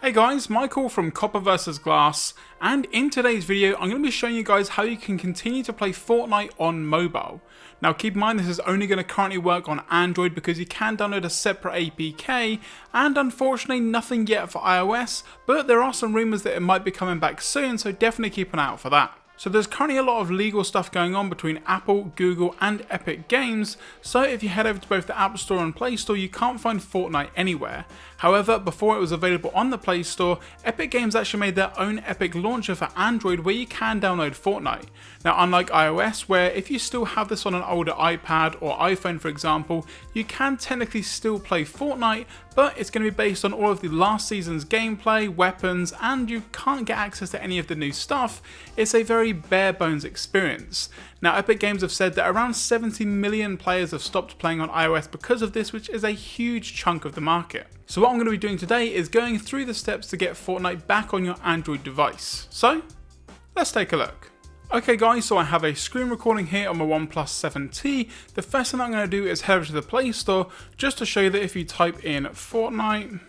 Hey guys, Michael from Copper vs Glass, and in today's video I'm going to be showing you guys how you can continue to play Fortnite on mobile. Now keep in mind this is only going to currently work on Android because you can download a separate APK, and unfortunately nothing yet for iOS, but there are some rumours that it might be coming back soon, so definitely keep an eye out for that. So there's currently a lot of legal stuff going on between Apple, Google and Epic Games, so if you head over to both the App Store and Play Store you can't find Fortnite anywhere. However, before it was available on the Play Store, Epic Games actually made their own Epic launcher for Android where you can download Fortnite. Now unlike iOS, where if you still have this on an older iPad or iPhone for example, you can technically still play Fortnite, but it's going to be based on all of the last season's gameplay, weapons, and you can't get access to any of the new stuff. It's a very bare bones experience. Now Epic Games have said that around 70 million players have stopped playing on iOS because of this, which is a huge chunk of the market. So what I'm going to be doing today is going through the steps to get Fortnite back on your Android device. So let's take a look. Okay guys, so I have a screen recording here on my OnePlus 7T. The first thing I'm going to do is head over to the Play Store just to show you that if you type in Fortnite,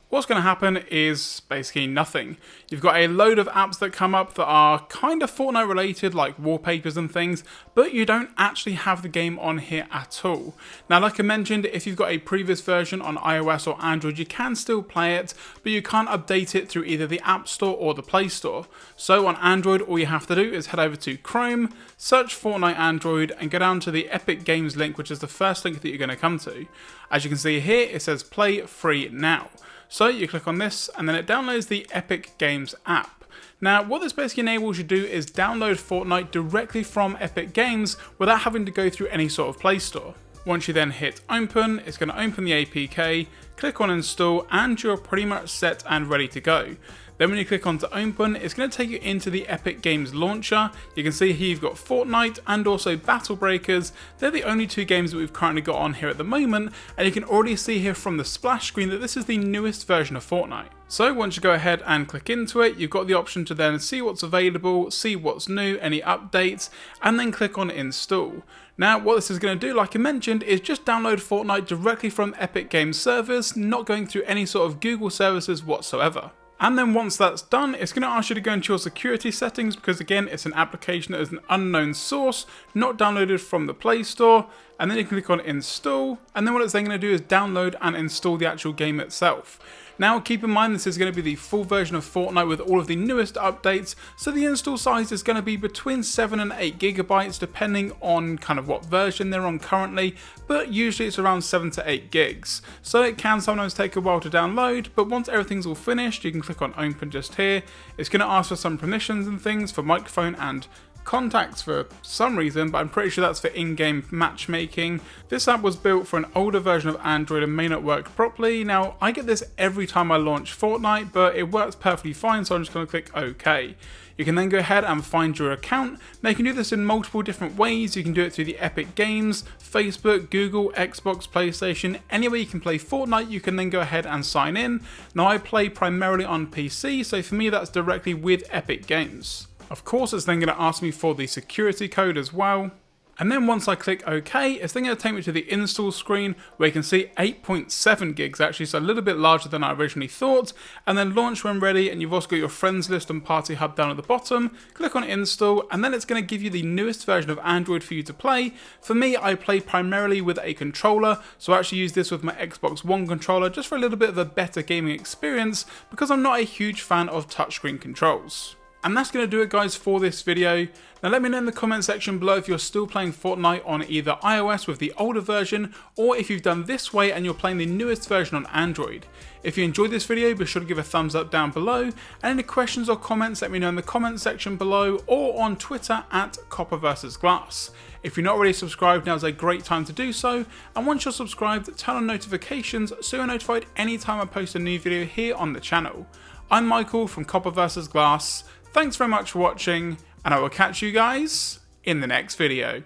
what's going to happen is basically nothing. You've got a load of apps that come up that are kind of Fortnite related, like wallpapers and things, but you don't actually have the game on here at all. Now like I mentioned, if you've got a previous version on iOS or Android you can still play it, but you can't update it through either the App Store or the Play Store. So on Android all you have to do is head over to Chrome, search Fortnite Android and go down to the Epic Games link, which is the first link that you're going to come to. As you can see here it says play free now. So you click on this and then it downloads the Epic Games app. Now what this basically enables you to do is download Fortnite directly from Epic Games without having to go through any sort of Play Store. Once you then hit open, it's going to open the APK, click on install and you're pretty much set and ready to go. Then when you click on to open, it's going to take you into the Epic Games launcher. You can see here you've got Fortnite and also Battle Breakers. They're the only two games that we've currently got on here at the moment, and you can already see here from the splash screen that this is the newest version of Fortnite. So once you go ahead and click into it, you've got the option to then see what's available, see what's new, any updates, and then click on install. Now what this is going to do, like I mentioned, is just download Fortnite directly from Epic Games servers, not going through any sort of Google services whatsoever. And then once that's done, it's going to ask you to go into your security settings because again, it's an application that is an unknown source, not downloaded from the Play Store. And then you can click on install. And then what it's then going to do is download and install the actual game itself. Now keep in mind this is going to be the full version of Fortnite with all of the newest updates, so the install size is going to be between 7 and 8 gigabytes depending on kind of what version they're on currently, but usually it's around 7 to 8 gigs. So it can sometimes take a while to download, but once everything's all finished you can click on open just here. It's going to ask for some permissions and things for microphone and contacts for some reason, but I'm pretty sure that's for in-game matchmaking. This app was built for an older version of Android and may not work properly. Now I get this every time I launch Fortnite, but it works perfectly fine, so I'm just going to click OK. You can then go ahead and find your account. Now you can do this in multiple different ways. You can do it through the Epic Games, Facebook, Google, Xbox, PlayStation, anywhere you can play Fortnite you can then go ahead and sign in. Now I play primarily on PC, so for me that's directly with Epic Games. Of course it's then going to ask me for the security code as well. And then once I click OK, it's then going to take me to the install screen where you can see 8.7 gigs actually, so a little bit larger than I originally thought. And then launch when ready, and you've also got your friends list and party hub down at the bottom. Click on install and then it's going to give you the newest version of Android for you to play. For me, I play primarily with a controller, so I actually use this with my Xbox One controller just for a little bit of a better gaming experience because I'm not a huge fan of touchscreen controls. And that's going to do it guys for this video. Now let me know in the comment section below if you're still playing Fortnite on either iOS with the older version, or if you've done this way and you're playing the newest version on Android. If you enjoyed this video, be sure to give a thumbs up down below, and any questions or comments let me know in the comment section below or on Twitter at Copper vs Glass. If you're not already subscribed, now's a great time to do so, and once you're subscribed, turn on notifications so you're notified anytime I post a new video here on the channel. I'm Michael from Copper vs Glass. Thanks very much for watching, and I will catch you guys in the next video.